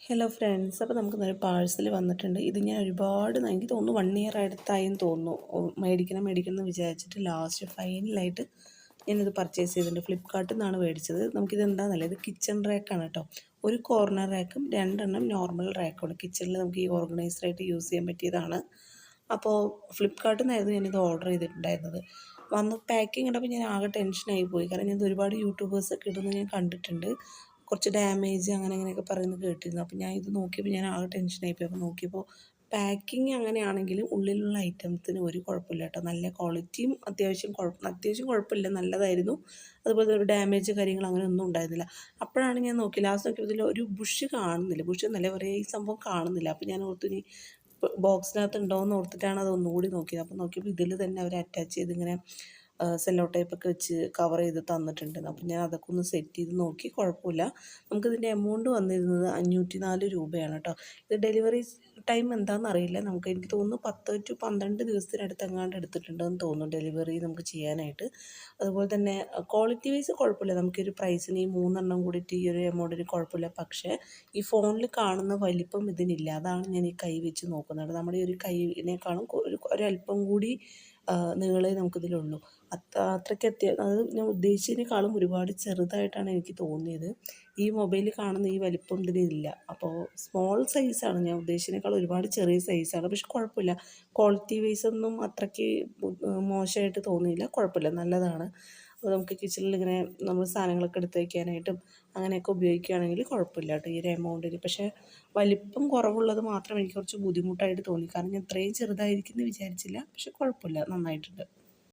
Hello friends, അപ്പോൾ നമുക്കിന്നൊരു parcel വന്നിട്ടുണ്ട്. ഇത് ഞാൻ എനിക്ക് തോന്നുന്നു 1 ഇയർ അടുത്തായെന്ന് തോന്നുന്നു. മേടിക്കണം എന്ന് വിചാരിച്ചിട്ട് ലാസ്റ്റ് ഫൈനലായിട്ട് ഞാനിത് പർച്ചേസ് ചെയ്തിട്ടുണ്ട്. ഫ്ലിപ്കാർട്ടിൽ നിന്നാണ് മേടിച്ചത്. നമുക്കിത് എന്താണെന്നല്ല, ഇത് കിച്ചൺ റാക്കാണ് കേട്ടോ. ഒരു കോർണർ റാക്കും 2 നോർമൽ റാക്കുമാണ്. കിച്ചണിൽ നമുക്ക് ഈ ഓർഗനൈസറായിട്ട് യൂസ് ചെയ്യാൻ പറ്റിയതാണ്. അപ്പോൾ ഫ്ലിപ്കാർട്ടിൽ നിന്നായിരുന്നു ഞാനിത് ഓർഡർ ചെയ്തിട്ടുണ്ടായിരുന്നത്. വന്ന് പാക്കിങ് കണ്ടപ്പോൾ ഞാൻ ആകെ ടെൻഷനായി പോയി. കാരണം ഞാൻ ഒരുപാട് യൂട്യൂബേഴ്സൊക്കെ ഇടുന്നത് ഞാൻ കണ്ടിട്ടുണ്ട്. കുറച്ച് ഡാമേജ് അങ്ങനെയൊക്കെ പറയുന്നത് കേട്ടിരുന്നു. അപ്പോൾ ഞാൻ ഇത് നോക്കിയപ്പോൾ ഞാൻ ആകെ ടെൻഷനായിപ്പോയി. അപ്പോൾ നോക്കിയപ്പോൾ പാക്കിങ് അങ്ങനെയാണെങ്കിലും ഉള്ളിലുള്ള ഐറ്റംസിന് ഒരു കുഴപ്പമില്ല കേട്ടോ. നല്ല ക്വാളിറ്റിയും അത്യാവശ്യം കുഴപ്പമില്ല, നല്ലതായിരുന്നു. അതുപോലെ ഒരു ഡാമേജ് കാര്യങ്ങൾ അങ്ങനെ ഒന്നും ഉണ്ടായിരുന്നില്ല. അപ്പോഴാണ് ഞാൻ ലാസ്റ്റ് നോക്കിയപ്പോൾ ഇതിൽ ഒരു ബുഷ് കാണുന്നില്ല. ബുഷ് എന്നല്ല, ഒരേ ഈ സംഭവം കാണുന്നില്ല. അപ്പോൾ ഞാൻ ഓർത്തു ഇനി ബോക്സിനകത്ത് ഉണ്ടോയെന്ന് ഓർത്തിട്ടാണ് അത് ഒന്നുകൂടി നോക്കിയത്. അപ്പോൾ നോക്കിയപ്പോൾ ഇതിൽ തന്നെ അവർ അറ്റാച്ച് ചെയ്ത് ഇങ്ങനെ സെല്ലോ ടേപ്പൊക്കെ വെച്ച് കവർ ചെയ്ത് തന്നിട്ടുണ്ട്. അപ്പോൾ ഞാൻ അതൊക്കെ ഒന്ന് സെറ്റ് ചെയ്ത് നോക്കി, കുഴപ്പമില്ല. നമുക്കിതിൻ്റെ എമൗണ്ട് വന്നിരുന്നത് 504 രൂപയാണ് കേട്ടോ. ഇത് ഡെലിവറി ടൈം എന്താണെന്ന് അറിയില്ല. എനിക്ക് തോന്നുന്നു 10 to 12 ദിവസത്തിനടുത്ത് എങ്ങാണ്ട് എടുത്തിട്ടുണ്ടെന്ന് തോന്നുന്നു ഡെലിവറി നമുക്ക് ചെയ്യാനായിട്ട്. അതുപോലെ തന്നെ ക്വാളിറ്റി വൈസ് കുഴപ്പമില്ല. നമുക്കൊരു പ്രൈസിന് ഈ 3 കൂടിയിട്ട് ഈ ഒരു എമൗണ്ടിന് കുഴപ്പമില്ല. പക്ഷേ ഈ ഫോണിൽ കാണുന്ന വലിപ്പം ഇതിനില്ല. അതാണ് ഞാൻ ഈ കൈ വെച്ച് നോക്കുന്നത്. നമ്മുടെ ഈ ഒരു കൈയിനേക്കാളും ഒരല്പം കൂടി നീളമേ നമുക്കിതിലുള്ളൂ. അത്രയ്ക്ക് അത് ഞാൻ ഉദ്ദേശിച്ചതിനേക്കാളും ഒരുപാട് ചെറുതായിട്ടാണ് എനിക്ക് തോന്നിയത്. ഈ മൊബൈലിൽ കാണുന്ന ഈ വലിപ്പം ഇതിനില്ല. അപ്പോൾ സ്മോൾ സൈസാണ്, ഞാൻ ഉദ്ദേശിച്ചതിനേക്കാൾ ഒരുപാട് ചെറിയ സൈസാണ്. പക്ഷെ കുഴപ്പമില്ല. ക്വാളിറ്റി വൈസ് ഒന്നും അത്രയ്ക്ക് മോശമായിട്ട് തോന്നിയില്ല. കുഴപ്പമില്ല, നല്ലതാണ്. അപ്പോൾ നമുക്ക് കിച്ചണിൽ ഇങ്ങനെ നമ്മൾ സാധനങ്ങളൊക്കെ എടുത്ത് വയ്ക്കാനായിട്ടും അങ്ങനെയൊക്കെ ഉപയോഗിക്കുകയാണെങ്കിൽ കുഴപ്പമില്ല കേട്ടോ ഈ ഒരു എമൗണ്ടിന്. പക്ഷേ വലിപ്പം കുറവുള്ളത് മാത്രം എനിക്ക് കുറച്ച് ബുദ്ധിമുട്ടായിട്ട് തോന്നി. കാരണം ഞാൻ ഇത്രയും ചെറുതായിരിക്കുമെന്ന് വിചാരിച്ചില്ല. പക്ഷെ കുഴപ്പമില്ല, നന്നായിട്ടുണ്ട്.